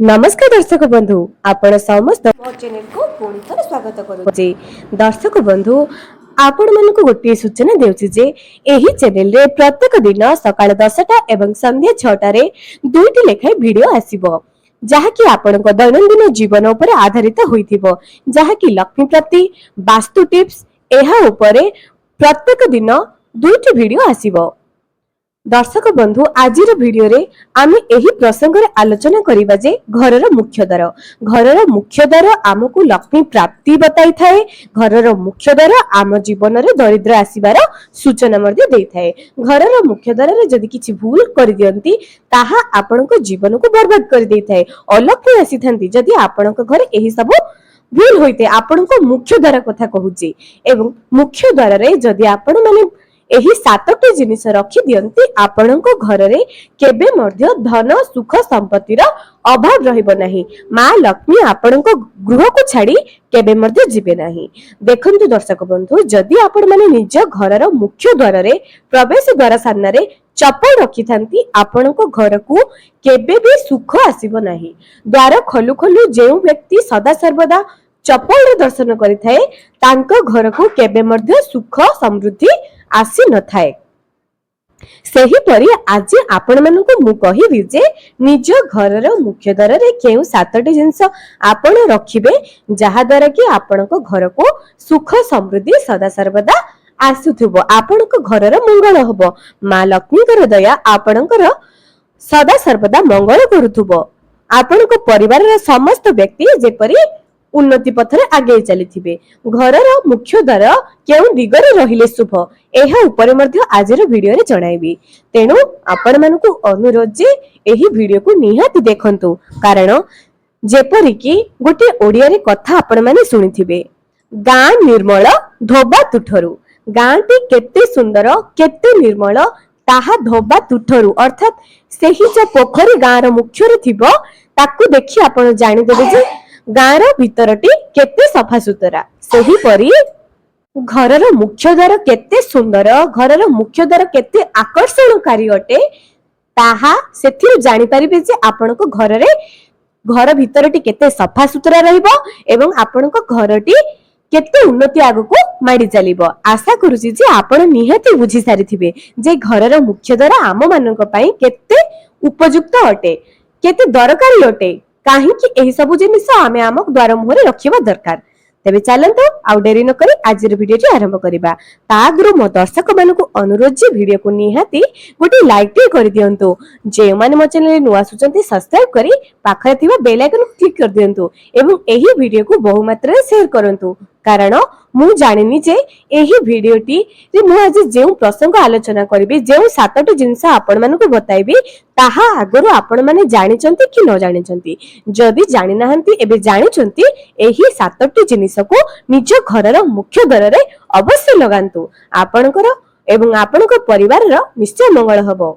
नमस्कार दर्शक बंधु आपण समस्त मो चैनल को पुणी थोर स्वागत करूचे। दर्शक बंधु आपण मन को गोटे सूचना देउछि जे एही चैनल रे प्रत्येक दिन सकाळ 10टा एवं संध्या 6टा रे दुईटी लेखाय वीडियो आसीबो जहाँकि आपण को दैनंदिन जीवन ऊपर आधारित होइथिबो जहाँकि लक्ष्मी प्राप्ति वास्तु टिप्स एहा ऊपर प्रत्येक दिन दुईटी वीडियो आसीबो। दर्शक बंधु आजिर वीडियो रे आमे एही प्रसंग रे आलोचना करिबा जे घरर मुख्य द्वार आमको लक्ष्मी प्राप्ति बताई थाए। घरर मुख्य द्वार आम जीवन रे दरिद्र आसीबार सूचना मध्ये देई थाए। घरर मुख्य द्वार रे जदि किछि भूल करि दियंती ताहा आपनको जीवन को बर्बाद करि देई थाए। अलक्ष्मी आसी थांती जदि आपनको घर एही सब भूल होइते आपनको मुख्य द्वार कथा कहूची एवं मुख्य द्वार रे जदि आपण माने एही 7टी जिनिस रखी दियंती आपनको घर रे केबे मध्य धन सुख संपत्तिर अभाव रहइबो नाही। मां लक्ष्मी आपनको गृह को छाड़ी केबे मध्य जिबे नाही। देखंतु दर्शक बंधु जदि आपण माने निज घरर मुख्य द्वार रे प्रवेश द्वार सामने रे चप्पल रखी थांती आपनको घर को केबे भी सुख आसीबो नाही। द्वार खोलु खोलु जेउ व्यक्ति सदा सर्वदा चप्पल रे दर्शन करि थाए तांको घर को केबे मध्य सुख समृद्धि आसी न थाए। सेही परी आज आपण मानकु मु कहिबी जे निज घरर मुख्य द्वार रे केउ 7टी जिंस आपण रखिबे जहा द्वारा कि आपनको घर को सुख समृद्धि सदा सर्वदा आसुथुबो आपनको घरर मंगल होबो। मां लक्ष्मीकर दया आपणकर सदा सर्वदा मंगल करूथुबो। आपनको परिवारर समस्त व्यक्ति जेपरी उन्नति पथरे आगे चलिथिबे। घरर मुख्य द्वार केउ दिगरे रहिले शुभ एहा ऊपर मध्ये आजर वीडियो रे जणाइबी। तेनु आपण मानकु अनुरोध जे एही वीडियो को निहाती देखंतु कारण जेपरि कि गोटे ओडिया रे कथा आपण माने सुनिथिबे गां निर्मल धोबा तुठरू। गांटी केते सुंदर केते निर्मल ताहा धोबा तुठरू अर्थात सेही जो पोखरी गां रो मुख्य रे थिबो ताकू देखि आपण जानि देबे जे गाँर भीतरटी केते सफा सुतरा। सेही परी घरर मुख्य द्वार केते सुंदर घरर मुख्य द्वार केते आकर्षणकारी अटे ताहा सेथिरु जानि परिबे जे आपनको घर भीतरटी केते सफा सुतरा रहइबो एवं आपनको घरटी केते उन्नति आगको माडी चलिबो। आशा करूची जे आपण निहाती बुझी सारिथिबे जे घरर मुख्य द्वार आम मानक पई केते उपयुक्त अटे केते दरकारी अटे काहे कि एही सब जिनिस आमे आम द्वार मुहरे रखिबा दरकार। तेबे चलंतु आउ डेरी न करी आजिर वीडियो टी आरंभ करिबा। ताग्रु मो दर्शक मानकु अनुरोध जे वीडियो को निहाती गोटे लाइक टी करि दियंतु। जे माने मो चैनल नुवा सुचंती सब्सक्राइब करी पाखरे थिबा बेल आइकन क्लिक कर दियंतु एवं एही वीडियो को बहु मात्रा रे शेयर करंतु कारण मु जानिनी जे एही वीडियो टी जे मु आज जे प्रसंग आलोचना करिबी जे 7टी जिंस आपण मानकु बताइबी ताहा आगरु आपण माने जानिचंती कि न जानिचंती जदि जानि नाहंती एबे जानिचंती एही 7टी जिनिस को निज घरर मुख्य द्वार रे अवश्य लगांतु आपणकर एवं आपणक परिवार रो निश्चय मंगल हबो।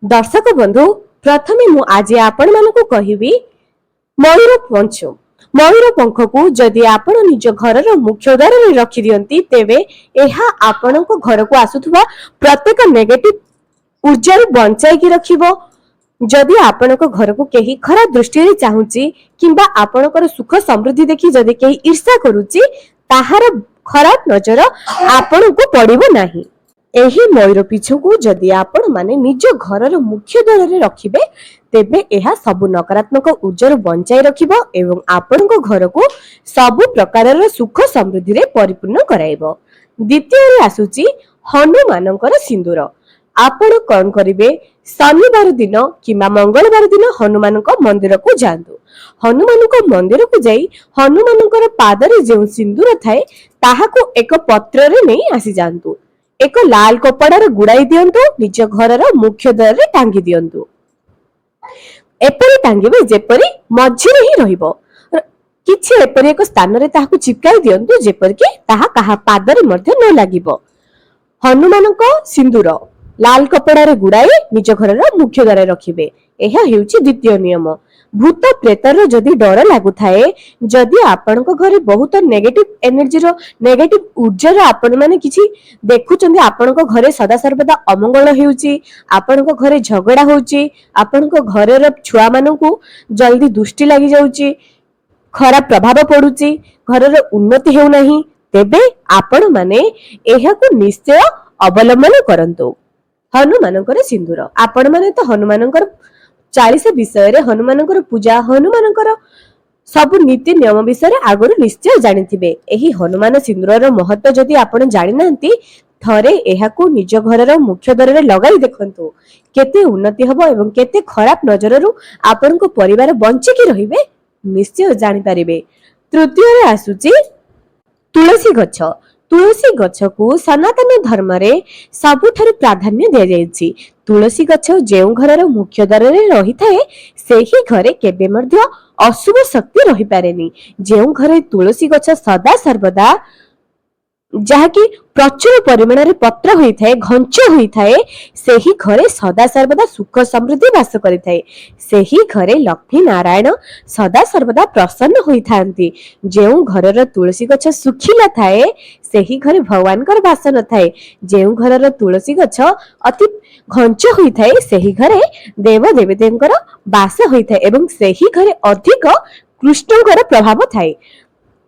दर्शक बंधु प्रथमे मु आज आपण मानकु कहिबी मयूर पंच। मयूर पंख को जदि आपण निज घरर मुख्य द्वार रे रखि दियंती तेबे एहा आपणको घर को आसुथबा प्रत्येक नेगेटिव ऊर्जा रे बंचाई कि रखिबो। जदि आपणको घर को केही खराब दृष्टि रे चाहुची किंबा आपणकर सुख समृद्धि देखि जदि केही ईर्ष्या करूची ताहार खराब नजर आपणको पड़िबो नाही। एही मयूर पिछु को जदि आपण माने निज घरर मुख्य द्वार रे रखिबे तेबे एहा सब नकारात्मक ऊर्जा रो बंचाई रखिबो एवं आपणको घर को सब प्रकारर सुख समृद्धि रे परिपूर्ण कराइबो। द्वितीय रे आसुची हनुमानकर सिंदूर। आपण कोन करिवे शनिवार दिन किबा मंगलवार दिन हनुमानक मंदिर को जांतु। हनुमानक मंदिर को जाई हनुमानकर पादरे जे सिंदूर थाए ताहा को एक पत्र रे नै आसी जांतु। एक लाल कपड़ा रे गुड़ाई दियंतु निज घरर मुख्य द्वार रे टांगी दियंतु। एपरि टांगिबे जेपरि मझिरे ही रहिबो किछि एपरि एक स्थान रे ताहाकु चिपकाई दियंतु जेपरि कि ताहा काहा पादरे मध्ये न लागिबो। हनुमानक सिंदूर लाल कपड़ा रे गुड़ाई निज घरर मुख्य द्वार रे रखिबे ଏହା ହେଉଛି ଦ୍विତୀୟ ନିୟମ। ଭୂତ ପ୍ରେତର ଯଦି ଡର ଲାଗୁଥାଏ, ଯଦି ଆପଣଙ୍କ ଘରେ ବହୁତ ନେଗେଟିଭ ଏନର୍ଜିର ନେଗେଟିଭ ऊर्जार आपण माने किछि देखुचंदी, आपणक घरे सदा सर्वदा अमंगल हेउची, आपणक घरे झगड़ा होउची, आपणक घरर छुआ मानकू जल्दी दुष्टि लागि जाउची, खराब प्रभाव पडुची, घरर उन्नति हेउ नाही, तेबे आपण माने एहाकू निश्चय अवलंबन करंतु। हनुमानकर सिंदूर, आपण माने तो हनुमानकर 40 विषय रे हनुमानकर पूजा, हनुमानकर सब नीति नियम विषय आगुरी निश्चय जानिथिबे। एही हनुमान सिंदूरर महत्व जदि आपण जानि नांती, थरे एहाकू निज घरर मुख्य द्वार रे लगाई देखंतु, केते उन्नति हबो एवं केते खराब नजररू आपनको परिवार बंची की रहिबे निश्चय जानि परिबे। तृतीय रे आसुची तुलसी गछ। तुलसी गछ को सनातन धर्म रे सबुठारु प्राधान्य दिया जायछि। तुलसी गछ जेउ घरर मुख्य द्वार रे रही थाए, सेही घरे केबे मध्य अशुभ शक्ति रही पारेनी। जेउ घरे तुलसी गछ सदा सर्वदा जहाँकि प्रचुर परिमाण रे पत्र होई थाए, घंच होई थाए, सेही घरे सदा सर्वदा सुख समृद्धि वास करि थाए। सेही घरे लक्ष्मी नारायण सदा सर्वदा प्रसन्न होई थांती। जेउ घरर तुलसी गछ सुखिला थाए, सेही घरे भगवानकर वास न थाए। जेउ घरर तुलसी गछ अति घंच होई थाए, सेही घरे देव देवतेंकर वास होई थाए एवं सेही घरे अधिक कृष्णकर प्रभाव थाए।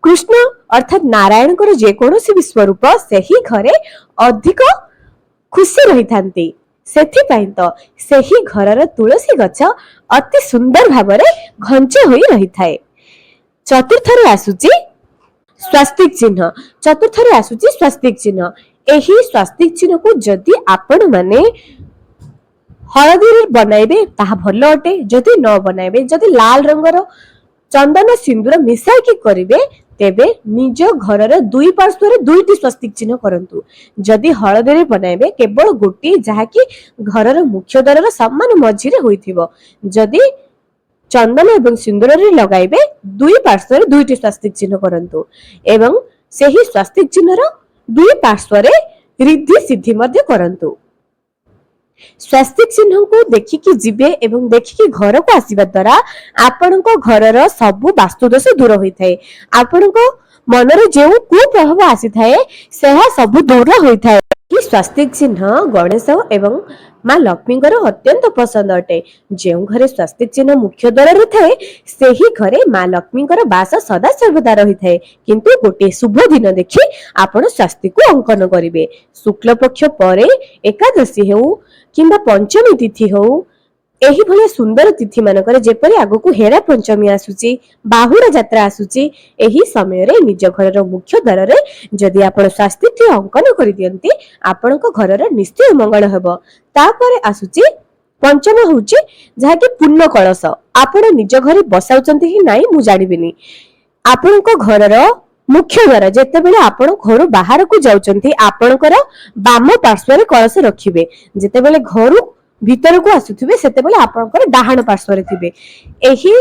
कृष्ण अर्थात नारायण कर जेकोसी भी स्वरूप सेही घरे अधिक खुशी रही थांती। सेथिपाई तो सेही घरर तुलसी गछ अति सुंदर भावरे घंच होई रही थाए। चतुर्थ रे आसुची स्वास्तिक चिन्ह। चतुर्थ रे आसुची स्वास्तिक चिन्ह। एही स्वास्तिक चिन्ह को जदि आपण माने हळदी बनाइबे ताहा भलो अटे, जदि न बनाइबे, जदि लाल रंगर चंदन सिंदूर मिसाई की करिवे, तेबे निज घरर दुई पार्श्व रे दुईटी स्वस्तिक चिन्ह करंतु। जदि हळदी रे बनाइबे केवल गोटी जहाकी घरर मुख्य द्वारर समान मझी रे होइथिबो। जदि चंदन एवं सिंदूर रे लगाइबे दुई पार्श्व रे दुईटी स्वस्तिक चिन्ह करंतु एवं सेही स्वस्तिक चिन्हर दुई पार्श्व रे रिद्धि सिद्धि मध्य करंतु। स्वास्तिक चिन्ह को देखिकी जिबे एवं देखिकी घर को आसीबा द्वारा आपनको घरर सबु वास्तुदोष दूर होई थाए। आपनको मनरे जेउ कु प्रभाव आसी थाए सेहा सबु दूर होई थाए। कि स्वास्तिक चिन्ह गणेश एवं मां लक्ष्मीकर अत्यंत पसंद अटे। जेउ घरे स्वास्तिक चिन्ह मुख्य द्वार रे थाए, सेही घरे मां लक्ष्मीकर वास सदा सर्वदा रही थाए। किंतु गोटे शुभ दिन देखि आपण स्वास्तिक को अंकन करिवे। शुक्ल पक्ष परे एकादशी हेउ किंबा पंचमी तिथि हो, एही भले सुंदर तिथि मानकर जेपरि आगु को हेरा पंचमी आसुची, बाहुड़ा यात्रा आसुची, एही समय रे निज घरर मुख्य द्वार रे जदि आपण स्वास्तिक अंकन करि दियंती, आपणक घरर निश्चय मंगल हेबो। तापरे आसुची पंचम होउची जहा कि पुण्य कलश। आपण निज घरे बसाउचंती कि नाही मु जानिबिनी। आपणक घरर मुख्य द्वार जेतेबेले आपण घर बाहर को जाउचंती, आपणकर बाम पार्श्व रे कलश रखिबे। जेतेबेले घर भीतर को आसुथिबे सेतेबेले आपणकर डाहाण पार्श्व रे थिबे। एही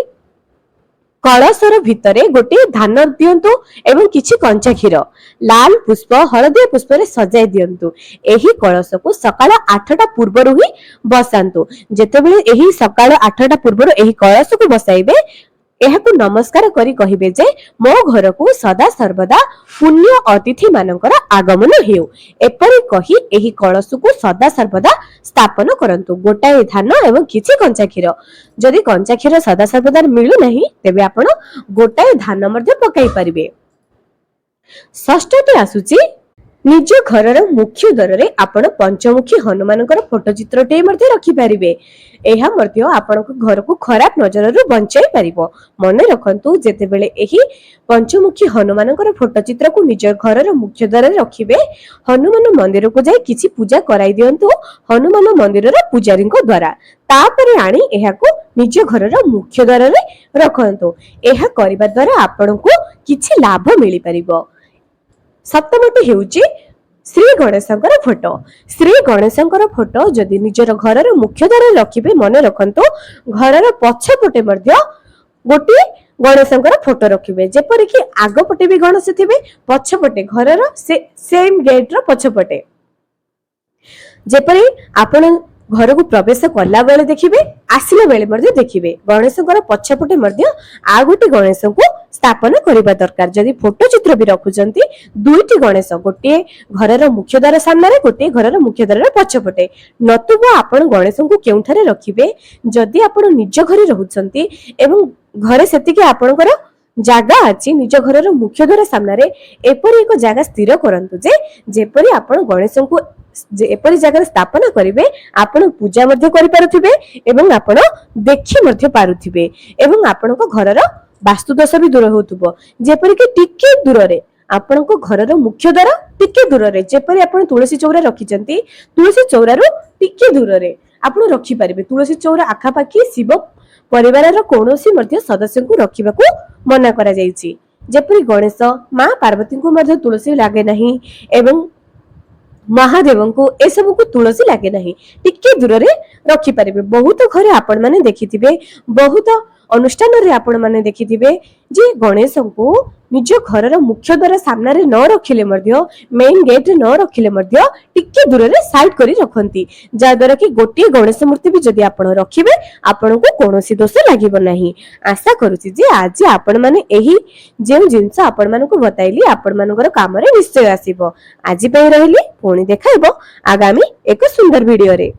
कलशर भितरे गोटे धान दियंतु एवं किछि कंचा क्षीर लाल पुष्प हळदिया पुष्प रे सजाय दियंतु। एही कलश को सकाळ 8टा पूर्वरु ही बसांतु। जेतेबेले एही सकाळ 8टा पूर्वरु एही कलश को बसाइबे, एहाकु नमस्कार करी कहिबे जे मो घर को सदा सर्वदा पुण्य अतिथि मानकर आगमन हेउ। एपरि कहि एही कलश को सदा सर्वदा स्थापन करंतु। गोटाए धान एवं किछि कंचा क्षीर, जदि कंचा क्षीर सदा सर्वदा मिलु नाही तेबे आपण गोटाए धान मध्ये पकाई परिबे। षष्ठटी आसुची निज घरर मुख्य द्वार रे आपण पंचमुखी हनुमानकर फोटो चित्रटे मध्ये रखि पारिबे। एहा मध्ये आपनको घर को खराब नजर रु बंचाई परिबो। मने रखंतु जेतेबेले एही पंचमुखी हनुमानकर फोटो चित्र को निज घरर मुख्य द्वार रे रखिबे, हनुमान मंदिर को जाय किछि पूजा कराई दियंतु हनुमान मंदिरर पुजारी को द्वारा। तापरे आनी एहाको निज घरर मुख्य द्वार रे रखंतु। एहा करिबा द्वारा आपनको किछि लाभ मिलि परिबो। सप्तमटी हेउची श्री गणेशंकर फोटो। श्री गणेशंकर फोटो जदि निजर घरर मुख्य द्वार रखिबे, मने रखंतु घरर पछपटे मध्ये गोटे गणेशंकर फोटो रखिबे। जेपरि कि आगपटे भी गणेश थिबे, पछपटे घरर सेम गेट रो पछपटे। जेपरि आपण घर को प्रवेश कला बेले देखिए आसला बेले देखिए गणेश पछपटे आ गोटे गणेश को स्थापन करने दरकार। जदि फोटो चित्र भी रखुंट दुईटी गणेश गोटे घर मुख्य द्वार सामने गोटे घर मुख्य द्वार पछपटे नतुब आपण गणेश को केउठारे रखिबे जदि आपण निज घरे रहउछंती एवं घरे सेतिके आपणकर जागा अछि निज घरर मुख्य द्वार सामने एपरि एक जागा स्थिर करंतु जे जेपरि आपण गणेश को एपरि जगह स्थापना करिवे आपण पूजा मध्ये करि पारुथिबे एवं आपण देखि मध्ये पारुथिबे एवं आपण को घरर वास्तु दोष भी दूर होतुबो। जेपरि कि टिके दूर रे आपण को घरर मुख्य द्वार टिके दूर रे जेपरि आपण तुलसी चौरा रखिचंती तुलसी चौरारू टिके दूर रे आपण रखि पारिबे। तुलसी चौरा आखा पाखी शिव परिवार कौनसी मध्य सदस्य को रखा मना करा जायछि। जेपरि गणेश माँ पार्वती को मध्य तुलसी लागे नहीं एवं महादेव को ए सब को तुलसी लागे नहीं टिके दूर रे रखि पारिबे। बहुत घरे आपण माने देखिथिबे बहुत अनुष्ठान रे आपण माने देखिथिबे जे गणेश को निज घरर मुख्य द्वार सामने रे न रखिले मध्य मेन गेट रे न रखिले मध्य टिके दूर रे साइड करी रखंती जा द्वारा कि गोटे गणेश मूर्ति भी जदि आपण रखिबे आपण को कोनोसी दोष लागिबो नाही। आशा करूची जे आज आपण माने एही जे जिंस आपण माने को बताइली आपण मानकर काम रे निश्चय आसीबो। आज पई रहिली पुणी देखाइबो आगामी एक सुंदर वीडियो रे।